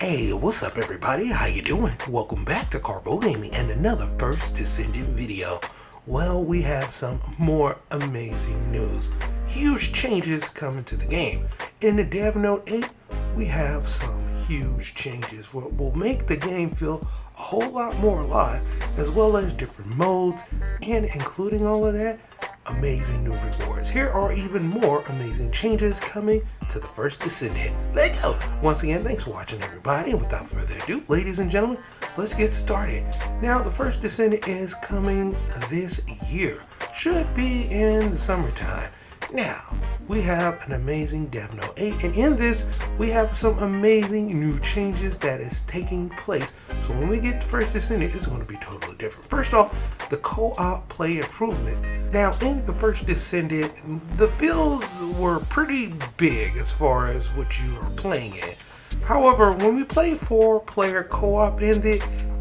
Hey, what's up everybody? How you doing? Welcome back to Karpo Gaming and another first Descendant video. Well, we have some more amazing news. Huge changes coming to the game. In the Dev Note 8, we have some huge changes what will make the game feel a whole lot more alive, as well as different modes, and including all of that, amazing new rewards. Here are even more amazing changes coming to the first Descendant. Let's go! Once again, thanks for watching everybody, and without further ado, ladies and gentlemen, let's get started. Now, the first Descendant is coming this year. Should be in the summertime. Now, we have an amazing Dev Note 8, and in this, we have some amazing new changes that is taking place. So when we get to first Descendant, it's going to be totally different. First off, the co-op play improvements. Now, in the first Descendant, the fields were pretty big as far as what you are playing in. However, when we play 4-player co-op in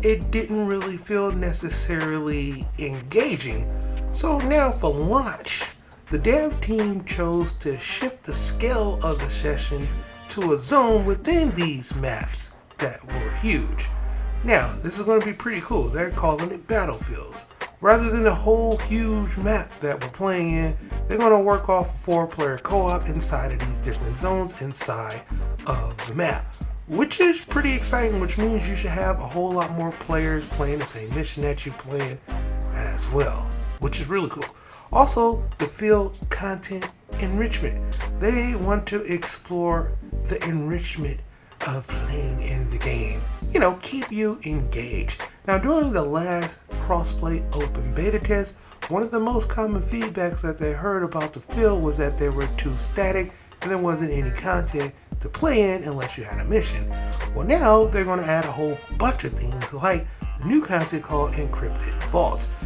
it didn't really feel necessarily engaging. So now for launch, the dev team chose to shift the scale of the session to a zone within these maps that were huge. Now, this is going to be pretty cool. They're calling it battlefields. Rather than a whole huge map that we're playing in, they're going to work off a 4-player co-op inside of these different zones inside of the map, which is pretty exciting, which means you should have a whole lot more players playing the same mission that you're playing as well, which is really cool. Also, the field content enrichment. They want to explore the enrichment of playing in the game. You know, keep you engaged. Now, during the last crossplay open beta test, one of the most common feedbacks that they heard about the field was that they were too static and there wasn't any content to play in unless you had a mission. Well, now they're going to add a whole bunch of things like new content called encrypted vaults.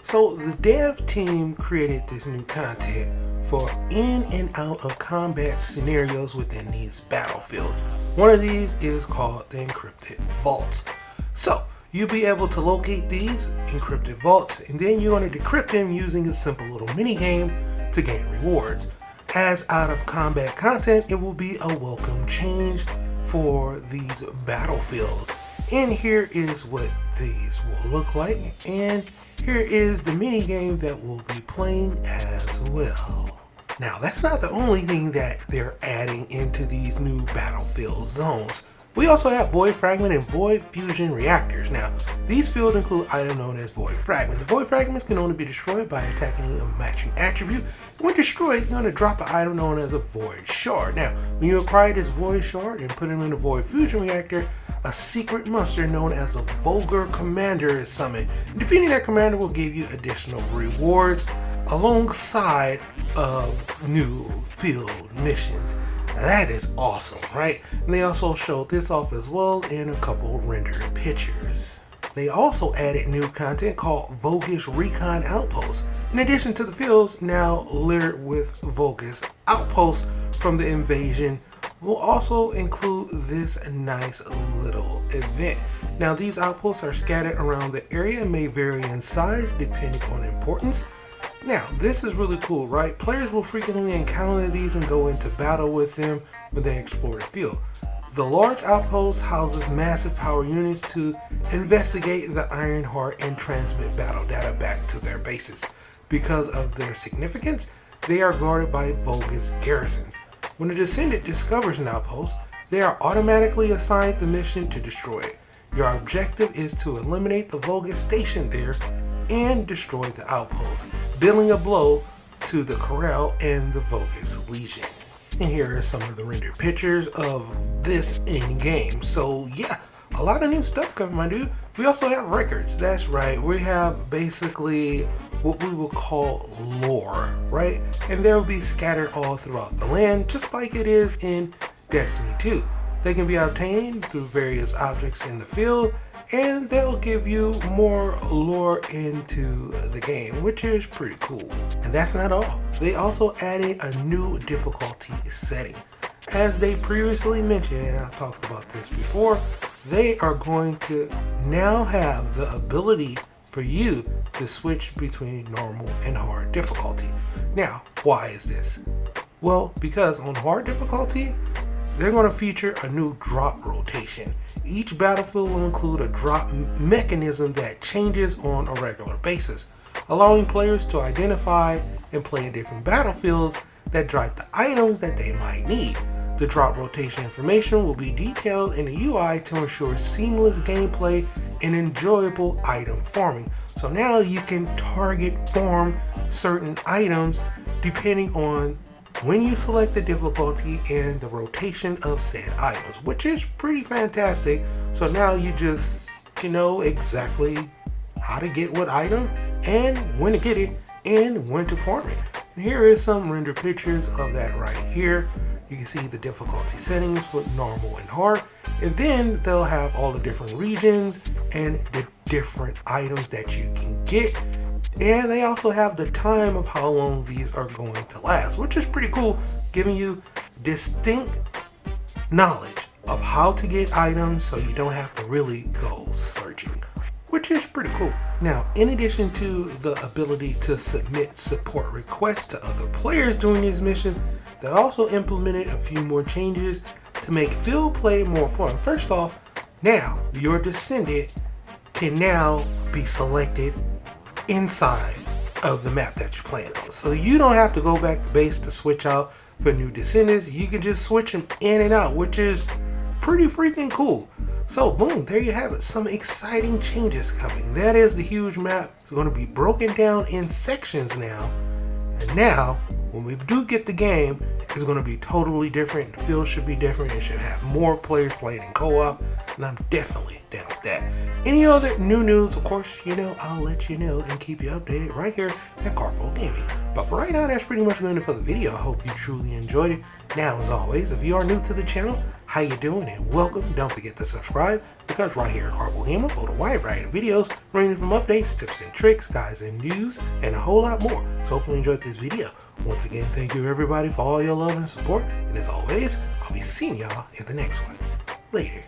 So the dev team created this new content for in and out of combat scenarios within these battlefields. One of these is called the encrypted vaults. So you'll be able to locate these encrypted vaults, and then you're going to decrypt them using a simple little mini game to gain rewards. As out of combat content, it will be a welcome change for these battlefields. And here is what these will look like, and here is the mini game that we'll be playing as well. Now, that's not the only thing that they're adding into these new battlefield zones. We also have Void Fragment and Void Fusion Reactors. Now, these fields include items known as Void Fragments. The Void Fragments can only be destroyed by attacking a matching attribute. When destroyed, you're going to drop an item known as a Void Shard. Now, when you acquire this Void Shard and put him in a Void Fusion Reactor, a secret monster known as a Vulgar Commander is summoned. Defeating that commander will give you additional rewards alongside of new field missions. Now that is awesome, right? And they also showed this off as well in a couple rendered pictures. They also added new content called Vogus Recon Outposts. In addition to the fields now littered with Vogus outposts from the invasion, will also include this nice little event. Now, these outposts are scattered around the area and may vary in size depending on importance. Now, this is really cool, right? Players will frequently encounter these and go into battle with them when they explore the field. The large outpost houses massive power units to investigate the Iron Heart and transmit battle data back to their bases. Because of their significance, they are guarded by Vogus garrisons. When a Descendant discovers an outpost, they are automatically assigned the mission to destroy it. Your objective is to eliminate the Vogus stationed there and destroy the outpost, dealing a blow to the Corral and the Vogus Legion. And here are some of the rendered pictures of this in-game. So yeah, a lot of new stuff coming, my dude. We also have records. That's right. We have basically what we will call lore, right? And they'll be scattered all throughout the land, just like it is in Destiny 2. They can be obtained through various objects in the field, and they'll give you more lore into the game, which is pretty cool. And that's not all. They also added a new difficulty setting. As they previously mentioned, and I've talked about this before, they are going to now have the ability for you to switch between normal and hard difficulty. Now, why is this? Well, because on hard difficulty, they're going to feature a new drop rotation. Each battlefield will include a drop mechanism that changes on a regular basis, allowing players to identify and play in different battlefields that drop the items that they might need. The drop rotation information will be detailed in the UI to ensure seamless gameplay and enjoyable item farming. So now you can target farm certain items depending on when you select the difficulty and the rotation of said items, which is pretty fantastic. So now you just know exactly how to get what item and when to get it and when to farm it. And here is some render pictures of that right here. You can see the difficulty settings for normal and hard, and then they'll have all the different regions and the different items that you can get. And they also have the time of how long these are going to last, which is pretty cool, giving you distinct knowledge of how to get items so you don't have to really go searching, which is pretty cool. Now, in addition to the ability to submit support requests to other players during these missions, they also implemented a few more changes to make field play more fun. First off, now your Descendant can now be selected inside of the map that you're playing on. So you don't have to go back to base to switch out for new Descendants. You can just switch them in and out, which is pretty freaking cool. So boom, there you have it. Some exciting changes coming. That is the huge map. It's going to be broken down in sections now. And now, when we do get the game, it's going to be totally different. The field should be different. It should have more players playing in co-op. And I'm definitely down with that. Any other new news, of course, I'll let you know and keep you updated right here at Karpo Gaming. But for right now, that's pretty much going to for the video. I hope you truly enjoyed it. Now, as always, if you are new to the channel, how you doing and welcome. Don't forget to subscribe, because right here at Karpo Gaming, I upload a wide variety of videos ranging from updates, tips and tricks, guides and news, and a whole lot more. So hopefully you enjoyed this video. Once again, thank you everybody for all your love and support. And as always, I'll be seeing y'all in the next one. Later.